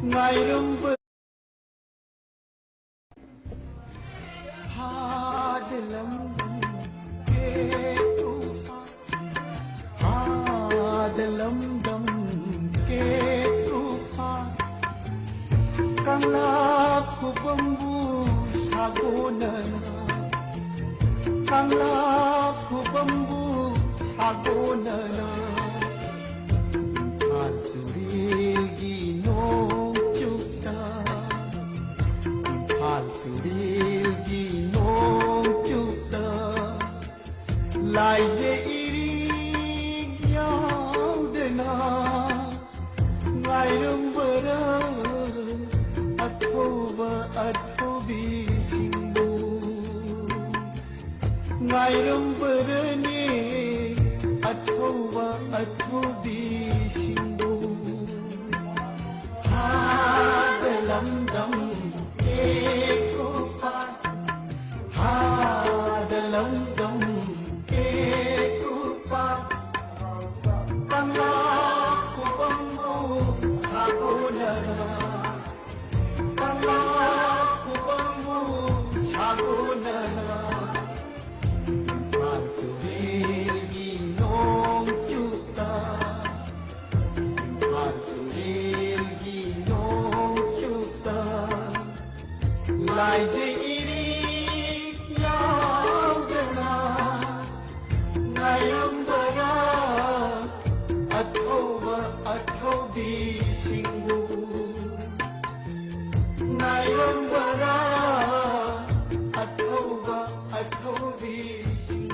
ꯉꯥꯏꯔꯝꯕ 하들람 깨투파 하들람담 깨투파 강락후 범부 사고는 강락후 범부 사고는 한두릴기 농죽다 한두릴기 농죽다 라이제 이리 야우드나 나이름버라 아토바 아토비싱부 나이름버라니 아토바 아토비싱부 하들람담 깨꾸파 하들람담 깨꾸파 강락구 범부 사고나 강락구 범부 사고나 한두릴기 농죽다 한두릴기 농죽다 라이제 이리 야우드나 나이름버라 아토바 아토비싱부 나이름버라 아토바 아토비싱부